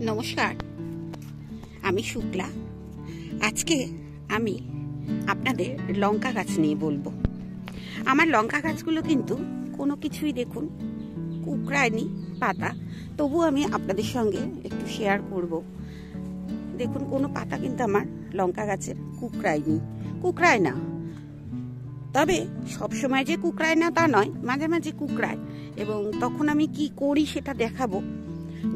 নমস্কার, আমি শুক্লা। আজকে আমি আপনাদের লঙ্কা গাছ নিয়ে বলবো। আমার লঙ্কা গাছগুলো কিন্তু কোনো কিছুই দেখুন কুকড়ায়নি পাতা, তবু আমি আপনাদের সঙ্গে একটু শেয়ার করব। দেখুন কোনো পাতা কিন্তু আমার লঙ্কা গাছের কুকড়ায় না। তবে সবসময় যে কুকড়ায় না তা নয়, মাঝে মাঝে কুকড়ায়, এবং তখন আমি কি করি সেটা দেখাবো।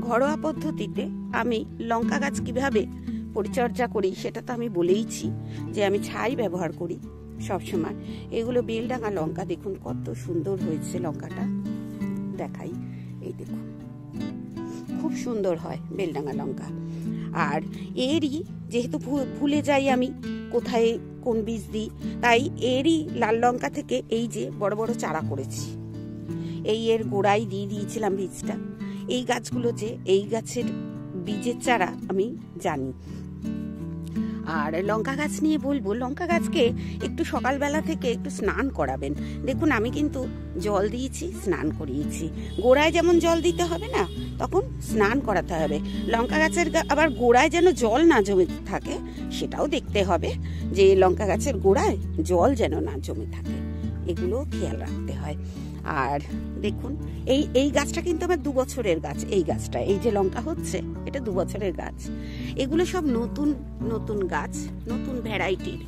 ঘরোয়া পদ্ধতিতে আমি লঙ্কা গাছ কিভাবে পরিচর্যা করি সেটা তো আমি বলেইছি, যে আমি ছাই ব্যবহার করি সবসময়। এগুলো বেলডাঙা লঙ্কা, দেখুন কত সুন্দর হয়েছে লঙ্কাটা, দেখাই। এই দেখুন খুব সুন্দর হয় বেলডাঙা লঙ্কা। আর এরই যেহেতু ভুলে যাই আমি কোথায় কোন বীজ দিই, তাই এরই লাল লঙ্কা থেকে এই যে বড় বড় চারা করেছি, এর গোড়ায় দিয়ে দিয়েছিলাম বীজটা। এই গাছগুলো যে এই গাছের বীজের চারা আমি জানি। আর লঙ্কা গাছ নিয়ে বলবো, লঙ্কা গাছকে একটু সকালবেলা থেকে একটু স্নান করাবেন। দেখুন আমি কিন্তু জল দিয়েছি, স্নান করিয়েছি। গোড়ায় যেমন জল দিতে হবে না, তখন স্নান করাতে হবে। লঙ্কা গাছের আবার গোড়ায় যেন জল না জমে থাকে সেটাও দেখতে হবে, যে লঙ্কা গাছের গোড়ায় জল যেন না জমে থাকে, এগুলো খেয়াল রাখতে হয়। আর দেখুন এই গাছটা কিন্তু আমার 2 বছরের গাছ। এই গাছটা, এই যে লঙ্কা হচ্ছে, এটা 2 বছরের গাছ। এগুলো সব নতুন নতুন গাছ, নতুন ভ্যারাইটির,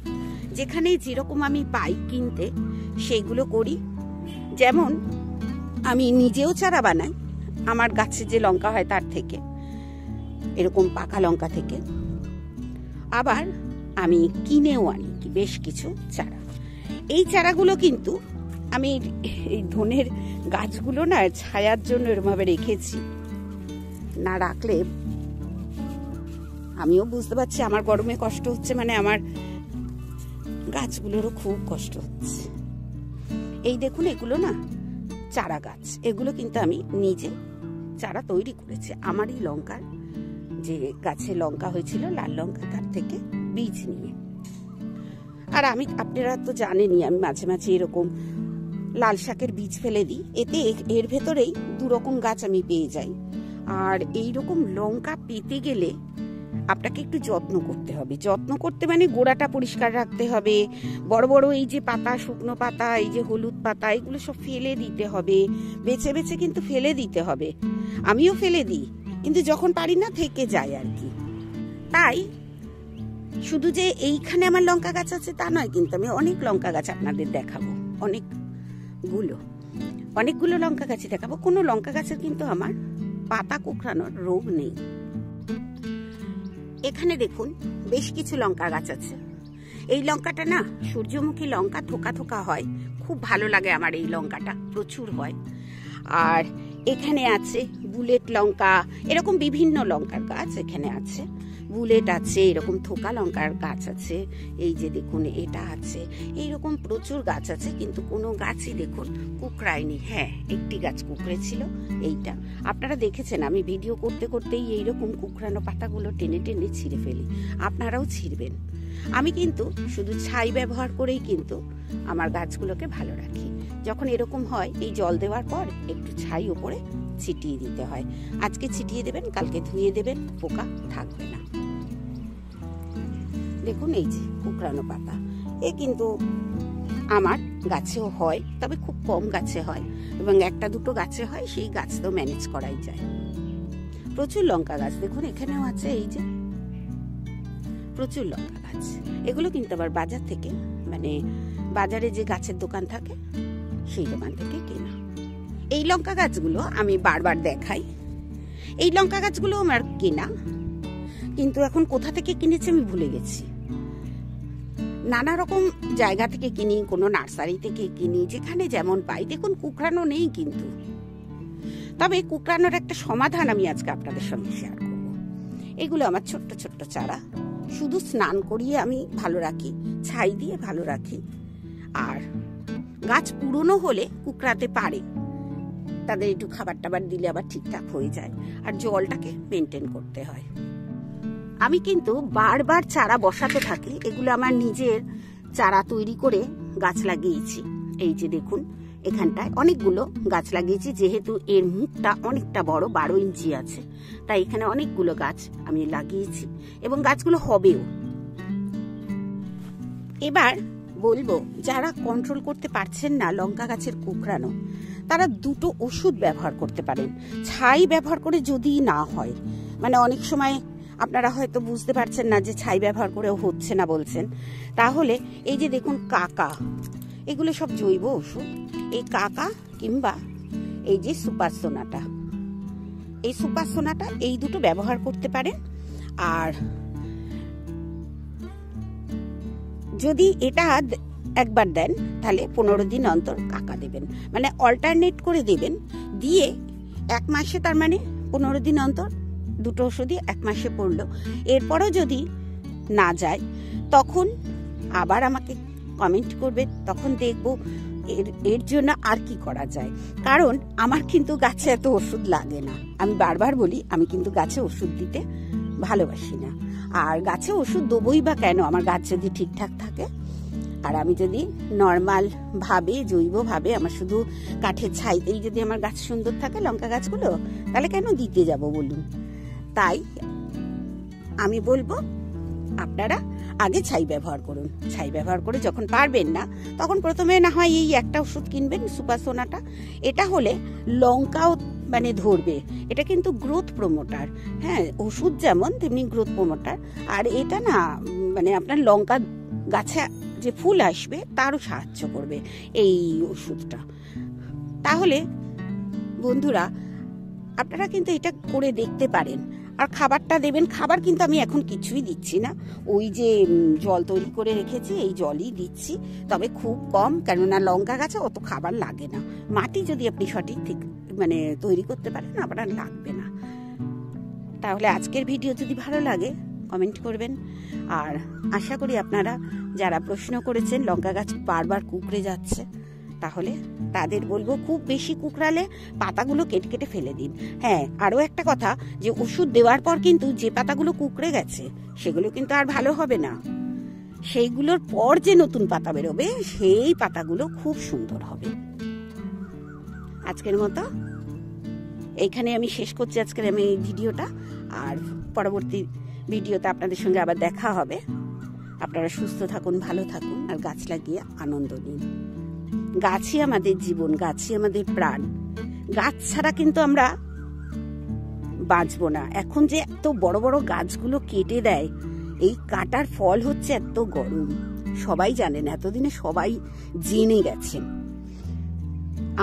যেখানে যেরকম আমি পাই কিনতে সেইগুলো করি। যেমন আমি নিজেও চারা বানাই আমার গাছে যে লঙ্কা হয় তার থেকে, এরকম পাকা লঙ্কা থেকে। আবার আমি কিনেও আনি বেশ কিছু চারা। এই চারাগুলো কিন্তু আমি এই ধনের গাছগুলো না ছায়ার জন্য এরকমভাবে রেখেছি, না রাখলে আমিও বুঝতে পারছি আমার গরমে কষ্ট হচ্ছে, মানে আমার গাছগুলোরও খুব কষ্ট হচ্ছে। এই দেখুন এগুলো না চারা গাছ, এগুলো কিন্তু আমি নিজে চারা তৈরি করেছি। আমারই লঙ্কার যে গাছে লঙ্কা হয়েছিল লাল লঙ্কা, তার থেকে বীজ নিয়ে। আর আমি, আপনারা তো জানেনই, আমি মাঝে মাঝে এরকম লাল শাকের বীজ ফেলে দিই, এতে এর ভেতরেই 2 রকম গাছ আমি পেয়ে যাই। আর এই রকম লঙ্কা পেতে গেলে আপনাকে একটু যত্ন করতে হবে। যত্ন করতে মানে গোড়াটা পরিষ্কার রাখতে হবে, বড় বড় এই যে পাতা, শুকনো পাতা, এই যে হলুদ পাতা, এগুলো সব ফেলে দিতে হবে, বেছে বেছে কিন্তু ফেলে দিতে হবে। আমিও ফেলে দিই, কিন্তু যখন পারি না থেকে যায় আর কি। তাই শুধু যে এইখানে আমার লঙ্কা গাছ আছে তা নয়, কিন্তু আমি অনেক লঙ্কা গাছ আপনাদের দেখাবো, অনেকগুলো লঙ্কা গাছই দেখাবো। কোনো লঙ্কা গাছের কিন্তু আমার পাতা কুকড়ানোর রোগ নেই। এখানে দেখুন বেশ কিছু লঙ্কা গাছ আছে। এই লঙ্কাটা না সূর্যমুখী লঙ্কা, থোকা থোকা হয়, খুব ভালো লাগে আমার এই লঙ্কাটা, প্রচুর হয়। আর এখানে আছে বুলেট লঙ্কা, এরকম বিভিন্ন লঙ্কার গাছ এখানে আছে। বুলেট আছে, এরকম থোকা লঙ্কার গাছ আছে, এই যে দেখুন এটা আছে, এইরকম প্রচুর গাছ আছে, কিন্তু কোনো গাছই দেখুন কুকড়ায়নি। হ্যাঁ, একটি গাছ কুকড়েছিল, এইটা আপনারা দেখেছেন। আমি ভিডিও করতে করতেই এইরকম কুকড়ানো পাতাগুলো টেনে টেনে ছিঁড়ে ফেলি, আপনারাও ছিঁড়বেন। আমি কিন্তু শুধু ছাই ব্যবহার করেই কিন্তু আমার গাছগুলোকে ভালো রাখি। যখন এরকম হয়, এই জল দেওয়ার পর একটু ছাই ওপরে ছিটিয়ে দিতে হয়। আজকে ছিটিয়ে দেবেন, কালকে ধুয়ে দেবেন, পোকা থাকবে না। দেখুন এই যে কুকড়ানো পাতা, এ কিন্তু আমার গাছেও হয়, তবে খুব কম গাছে হয়, এবং 1-2 গাছে হয়, সেই গাছ তো ম্যানেজ করাই যায়। প্রচুর লঙ্কা গাছ দেখুন এখানেও আছে, এই যে প্রচুর লঙ্কা গাছ। এগুলো কিন্তু আবার বাজার থেকে, মানে বাজারে যে গাছের দোকান থাকে সেই দোকান থেকে কেনা। এই লঙ্কা গাছগুলো আমি বারবার দেখাই, এই লঙ্কা গাছগুলো আমার কেনা, কিন্তু এখন কোথা থেকে কিনেছি আমি ভুলে গেছি। নানা রকম জায়গা থেকে কিনি, কোনো নার্সারি থেকে কিনি, যেখানে যেমন পাই। দেখুন কুকড়ানো নেই কিন্তু, তবে কুকড়ানোর একটা সমাধান আমি আজকে আপনাদের সঙ্গে শেয়ার করব। এগুলো আমার ছোট্ট ছোট্ট চারা, শুধু স্নান করিয়ে আমি ভালো রাখি, ছাই দিয়ে ভালো রাখি। আর গাছ পুরনো হলে কুকড়াতে পারে, তাদের একটু খাবার টাবার দিলে আবার ঠিকঠাক হয়ে যায়। আর জলটাকে মেনটেন করতে হয়। আমি কিন্তু বারবার চারা বসাতে থাকি। এগুলো আমার নিজের চারা তৈরি করে গাছ লাগিয়েছি। এই যে দেখুন এখানটায় অনেকগুলো গাছ লাগিয়েছি, যেহেতু এর মুখটা অনেকটা বড়, 12 ইঞ্চি আছে, তাই এখানে অনেকগুলো গাছ আমি লাগিয়েছি এবং গাছগুলো হবেও। এবার বলবো, যারা কন্ট্রোল করতে পারছেন না লঙ্কা গাছের কুকড়ানো, তারা দুটো ওষুধ ব্যবহার করতে পারেন। ছাই ব্যবহার করে যদি না হয়, মানে অনেক সময় আপনারা হয়তো বুঝতে পারছেন না যে ছাই ব্যবহার করেও হচ্ছে না বলছেন, তাহলে এই যে দেখুন কাকা, এগুলো সব জৈব ওষুধ। এই কাকা কিংবা এই যে সুপার সোনাটা, এই সুপার সোনাটা, এই দুটো ব্যবহার করতে পারেন। আর যদি এটা একবার দেন তাহলে 15 দিন অন্তর কাকা দেবেন, মানে অল্টারনেট করে দেবেন। দিয়ে 1 মাসে, তার মানে 15 দিন অন্তর দুটো ওষুধই 1 মাসে পড়লো। এরপরও যদি না যায় তখন আবার আমাকে কমেন্ট করবে, তখন দেখবো এর জন্য আর কি করা যায়। কারণ আমার কিন্তু গাছে এত ওষুধ লাগে না। আমি বারবার বলি, আমি কিন্তু গাছে ওষুধ দিতে ভালোবাসি না। আর গাছে ওষুধ দেবই বা কেন, আমার গাছ যদি ঠিকঠাক থাকে আর আমি যদি নর্মাল ভাবে, জৈব ভাবে, আমার শুধু কাঠের ছাইতেই যদি আমার গাছ সুন্দর থাকে, লঙ্কা গাছগুলো, তাহলে কেন দিতে যাব বলুন। তাই আমি বলবো আপনারা আগে ছাই ব্যবহার করুন। ছাই ব্যবহার করে যখন পারবেন না, তখন প্রথমে না হয় এই একটা ওষুধ কিনবেন, সুপার সোনাটা। এটা হলে লঙ্কাও মানে ধরবে। এটা কিন্তু গ্রোথ প্রমোটার, হ্যাঁ, ওষুধ যেমন তেমনি গ্রোথ প্রমোটার। আর এটা না মানে আপনার লঙ্কা গাছে যে ফুল আসবে তারও সাহায্য করবে এই ওষুধটা। তাহলে বন্ধুরা, আপনারা কিন্তু এটা করে দেখতে পারেন। আর খাবারটা দেবেন, খাবার কিন্তু আমি এখন কিছুই দিচ্ছি না, ওই যে জল তৈরি করে রেখেছি এই জলই দিচ্ছি, তবে খুব কম, কেননা লঙ্কা গাছে অত খাবার লাগে না। মাটি যদি আপনি সঠিক ঠিক মানে তৈরি করতে পারেন, আপনার লাগবে না। তাহলে আজকের ভিডিও যদি ভালো লাগে কমেন্ট করবেন। আর আশা করি আপনারা যারা প্রশ্ন করেছেন লঙ্কা গাছ বারবার কুকড়ে যাচ্ছে, তাহলে তাদের বলবো খুব বেশি কুকড়ালে পাতাগুলো কেটে কেটে ফেলে দিন। হ্যাঁ, আরও একটা কথা, যে ওষুধ দেওয়ার পর কিন্তু যে পাতাগুলো কুকড়ে গেছে সেগুলো কিন্তু আর ভালো হবে না। সেইগুলোর পর যে নতুন পাতা বেরোবে সেই পাতাগুলো খুব সুন্দর হবে। আজকের মতো এইখানে আমি শেষ করছি আজকের আমি এই ভিডিওটা। আর পরবর্তী ভিডিওতে আপনাদের সঙ্গে আবার দেখা হবে। আপনারা সুস্থ থাকুন, ভালো থাকুন, আর গাছ লাগিয়ে আনন্দ নিন। গাছই আমাদের জীবন, গাছই আমাদের প্রাণ। গাছ ছাড়া কিন্তু আমরা বাঁচবো না। এখন যে এত বড় বড় গাছগুলো কেটে দেয়, এই কাটার ফল হচ্ছে এত গরম। সবাই জানেন, এতদিনে সবাই জেনে গেছেন।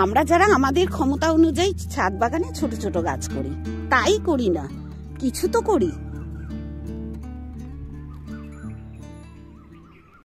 আমরা যারা আমাদের ক্ষমতা অনুযায়ী ছাদ বাগানে ছোট ছোট গাছ করি, তাই করি না, কিছু তো করি।